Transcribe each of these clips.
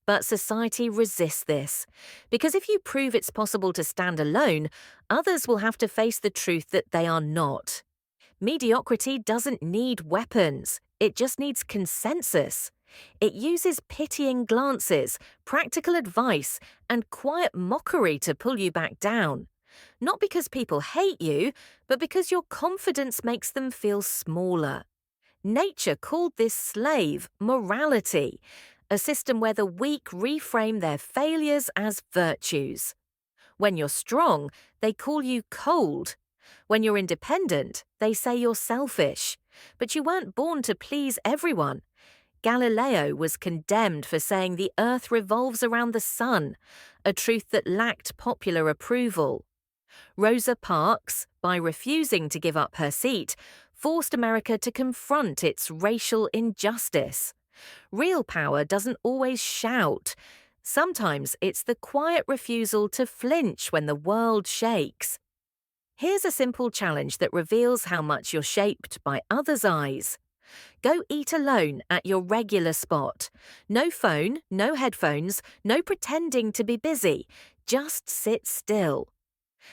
But society resists this, because if you prove it's possible to stand alone, others will have to face the truth that they are not. Mediocrity doesn't need weapons, it just needs consensus. It uses pitying glances, practical advice, and quiet mockery to pull you back down. Not because people hate you, but because your confidence makes them feel smaller. Nature called this slave morality, a system where the weak reframe their failures as virtues. When you're strong, they call you cold. When you're independent, they say you're selfish. But you weren't born to please everyone. Galileo was condemned for saying the earth revolves around the sun, a truth that lacked popular approval. Rosa Parks, by refusing to give up her seat, forced America to confront its racial injustice. Real power doesn't always shout. Sometimes it's the quiet refusal to flinch when the world shakes. Here's a simple challenge that reveals how much you're shaped by others' eyes. Go eat alone at your regular spot. No phone, no headphones, no pretending to be busy. Just sit still.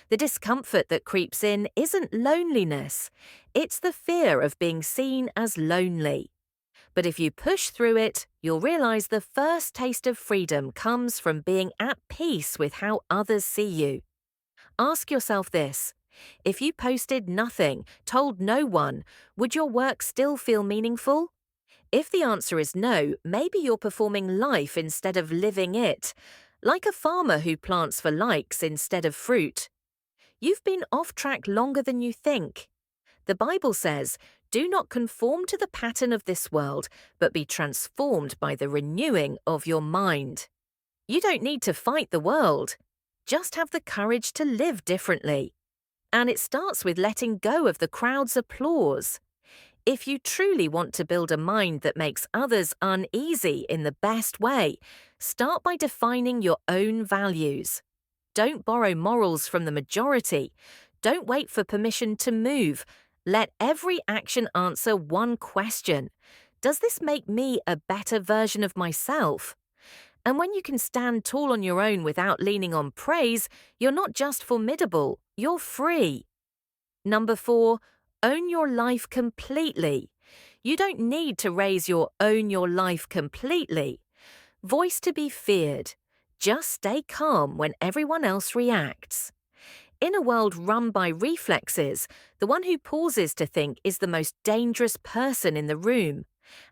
The discomfort that creeps in isn't loneliness. It's the fear of being seen as lonely. But if you push through it, you'll realize the first taste of freedom comes from being at peace with how others see you. Ask yourself this: if you posted nothing, told no one, would your work still feel meaningful? If the answer is no, maybe you're performing life instead of living it, like a farmer who plants for likes instead of fruit. You've been off track longer than you think. The Bible says, "Do not conform to the pattern of this world, but be transformed by the renewing of your mind." You don't need to fight the world. Just have the courage to live differently. And it starts with letting go of the crowd's applause. If you truly want to build a mind that makes others uneasy in the best way, start by defining your own values. Don't borrow morals from the majority. Don't wait for permission to move. Let every action answer one question: does this make me a better version of myself? And when you can stand tall on your own without leaning on praise, you're not just formidable, you're free. Number 4, own your life completely. You don't need to raise your own your life completely. Voice to be feared. Just stay calm when everyone else reacts. In a world run by reflexes, the one who pauses to think is the most dangerous person in the room.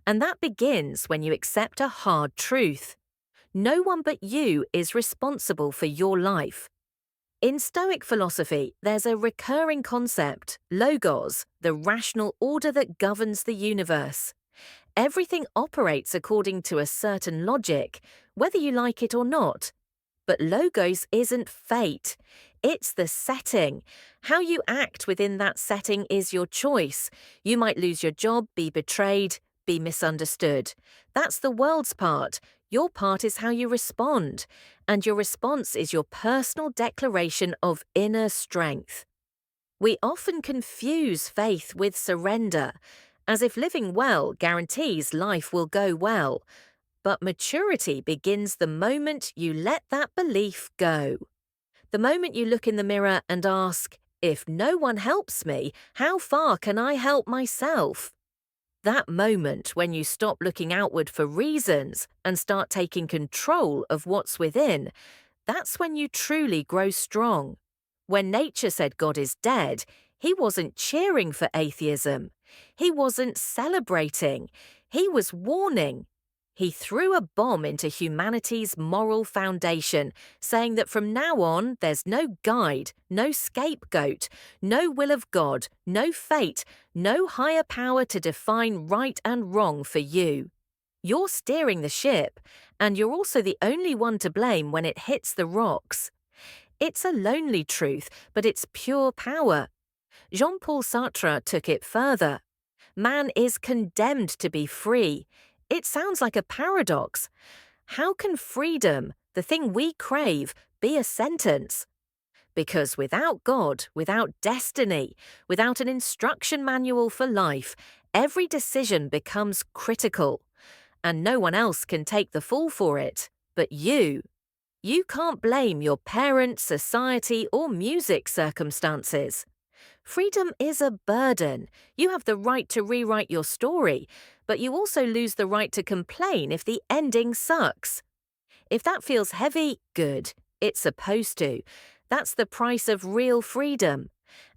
And that begins when you accept a hard truth. No one but you is responsible for your life. In Stoic philosophy, there's a recurring concept, logos, the rational order that governs the universe. Everything operates according to a certain logic, whether you like it or not. But logos isn't fate. It's the setting. How you act within that setting is your choice. You might lose your job, be betrayed, be misunderstood. That's the world's part. Your part is how you respond, and your response is your personal declaration of inner strength. We often confuse faith with surrender, as if living well guarantees life will go well. But maturity begins the moment you let that belief go. The moment you look in the mirror and ask, if no one helps me, how far can I help myself? That moment when you stop looking outward for reasons and start taking control of what's within, that's when you truly grow strong. When nature said God is dead, he wasn't cheering for atheism. He wasn't celebrating. He was warning. He threw a bomb into humanity's moral foundation, saying that from now on there's no guide, no scapegoat, no will of God, no fate, no higher power to define right and wrong for you. You're steering the ship, and you're also the only one to blame when it hits the rocks. It's a lonely truth, but it's pure power. Jean-Paul Sartre took it further. Man is condemned to be free. It sounds like a paradox. How can freedom, the thing we crave, be a sentence? Because without God, without destiny, without an instruction manual for life, every decision becomes critical, and no one else can take the fall for it. but you can't blame your parents, society, or music circumstances. Freedom is a burden. You have the right to rewrite your story, but you also lose the right to complain if the ending sucks. If that feels heavy, good. It's supposed to. That's the price of real freedom.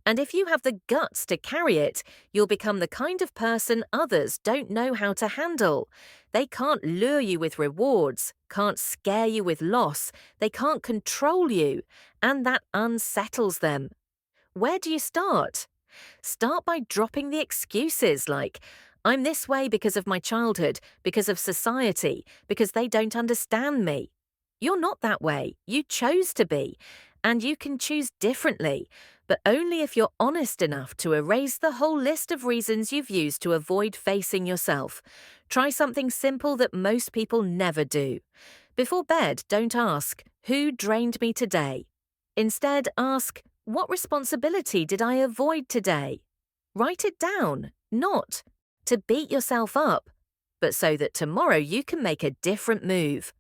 And if you have the guts to carry it, you'll become the kind of person others don't know how to handle. They can't lure you with rewards, can't scare you with loss, they can't control you, and that unsettles them. Where do you start? Start by dropping the excuses like, I'm this way because of my childhood, because of society, because they don't understand me. You're not that way. You chose to be. And you can choose differently, but only if you're honest enough to erase the whole list of reasons you've used to avoid facing yourself. Try something simple that most people never do. Before bed, don't ask, who drained me today? Instead, ask, what responsibility did I avoid today? Write it down, not to beat yourself up, but so that tomorrow you can make a different move.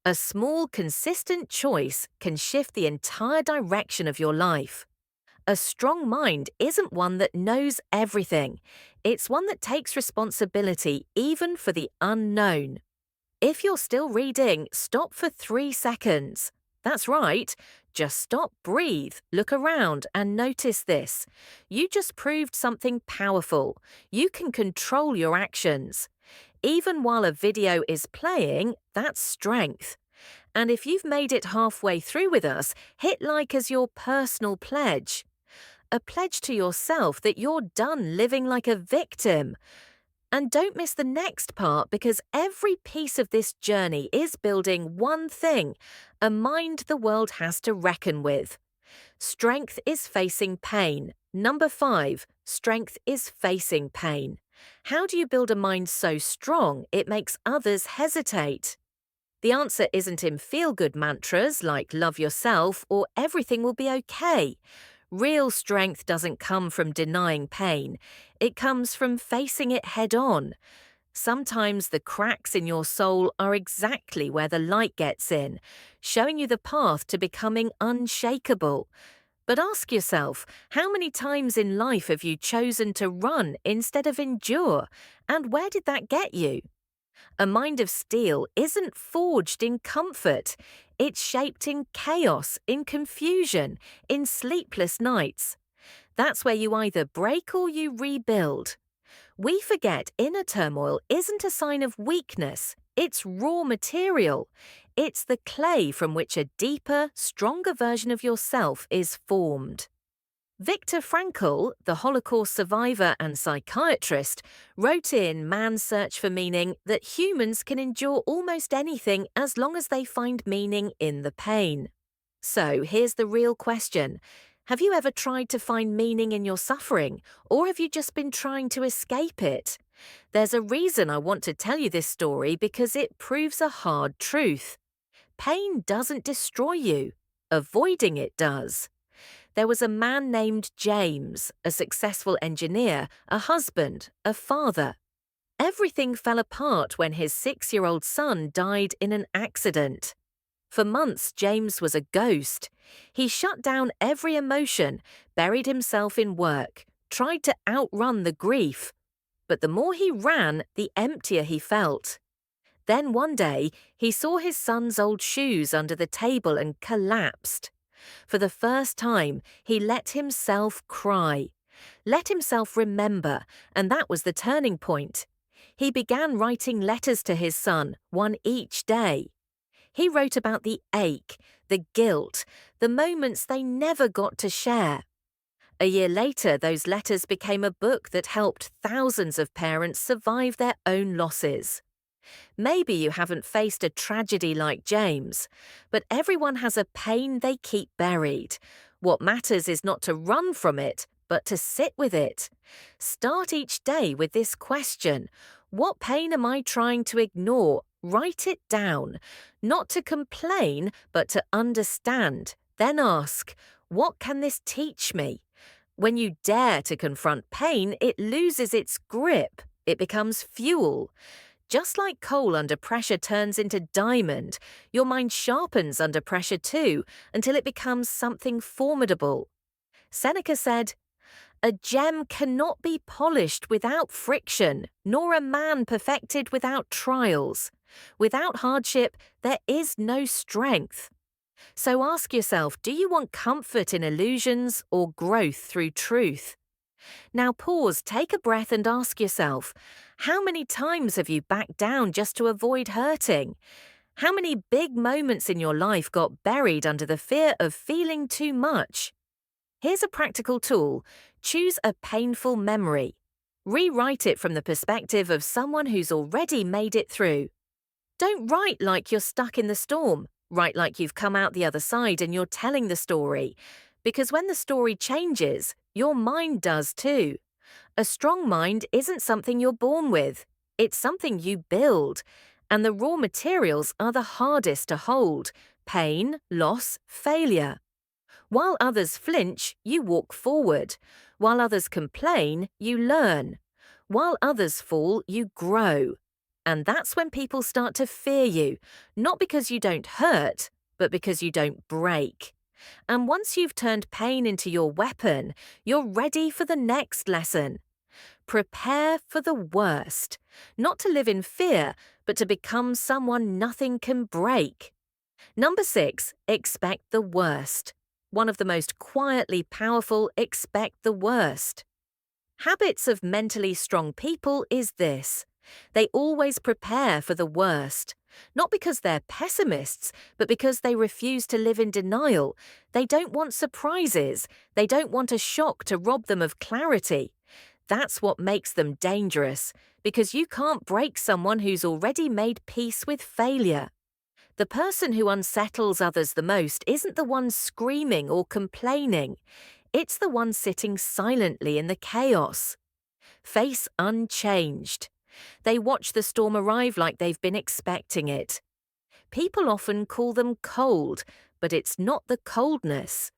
A small, consistent choice can shift the entire direction of your life. A strong mind isn't one that knows everything. It's one that takes responsibility even for the unknown. If you're still reading, stop for 3 seconds. That's right. Just stop, breathe, look around, and notice this. You just proved something powerful. You can control your actions. Even while a video is playing, that's strength. And if you've made it halfway through with us, hit like as your personal pledge. A pledge to yourself that you're done living like a victim. And don't miss the next part because every piece of this journey is building one thing, a mind the world has to reckon with. Strength is facing pain. Number 5, strength is facing pain. How do you build a mind so strong it makes others hesitate? The answer isn't in feel-good mantras like love yourself or everything will be okay. Real strength doesn't come from denying pain. It comes from facing it head-on. Sometimes the cracks in your soul are exactly where the light gets in, showing you the path to becoming unshakable. But ask yourself, how many times in life have you chosen to run instead of endure? And where did that get you? A mind of steel isn't forged in comfort. It's shaped in chaos, in confusion, in sleepless nights. That's where you either break or you rebuild. We forget inner turmoil isn't a sign of weakness. It's raw material. It's the clay from which a deeper, stronger version of yourself is formed. Viktor Frankl, the Holocaust survivor and psychiatrist, wrote in Man's Search for Meaning that humans can endure almost anything as long as they find meaning in the pain. So here's the real question. Have you ever tried to find meaning in your suffering, or have you just been trying to escape it? There's a reason I want to tell you this story because it proves a hard truth. Pain doesn't destroy you. Avoiding it does. There was a man named James, a successful engineer, a husband, a father. Everything fell apart when his 6-year-old son died in an accident. For months, James was a ghost. He shut down every emotion, buried himself in work, tried to outrun the grief. But the more he ran, the emptier he felt. Then one day, he saw his son's old shoes under the table and collapsed. For the first time, he let himself cry, let himself remember, and that was the turning point. He began writing letters to his son, one each day. He wrote about the ache, the guilt, the moments they never got to share. A year later, those letters became a book that helped thousands of parents survive their own losses. Maybe you haven't faced a tragedy like James, but everyone has a pain they keep buried. What matters is not to run from it, but to sit with it. Start each day with this question. What pain am I trying to ignore? Write it down. Not to complain, but to understand. Then ask, what can this teach me? When you dare to confront pain, it loses its grip. It becomes fuel. Just like coal under pressure turns into diamond, your mind sharpens under pressure too, until it becomes something formidable. Seneca said, "A gem cannot be polished without friction, nor a man perfected without trials. Without hardship, there is no strength." So ask yourself, do you want comfort in illusions or growth through truth? Now pause, take a breath and ask yourself, how many times have you backed down just to avoid hurting? How many big moments in your life got buried under the fear of feeling too much? Here's a practical tool. Choose a painful memory. Rewrite it from the perspective of someone who's already made it through. Don't write like you're stuck in the storm. Write like you've come out the other side and you're telling the story. Because when the story changes, your mind does too. A strong mind isn't something you're born with. It's something you build. And the raw materials are the hardest to hold: pain, loss, failure. While others flinch, you walk forward. While others complain, you learn. While others fall, you grow. And that's when people start to fear you, not because you don't hurt, but because you don't break. And once you've turned pain into your weapon, you're ready for the next lesson. Prepare for the worst. Not to live in fear, but to become someone nothing can break. Number 6, expect the worst. One of the most quietly powerful, expect the worst. Habits of mentally strong people is this. They always prepare for the worst. Not because they're pessimists, but because they refuse to live in denial. They don't want surprises. They don't want a shock to rob them of clarity. That's what makes them dangerous, because you can't break someone who's already made peace with failure. The person who unsettles others the most isn't the one screaming or complaining. It's the one sitting silently in the chaos. Face unchanged. They watch the storm arrive like they've been expecting it. People often call them cold, but it's not the coldness.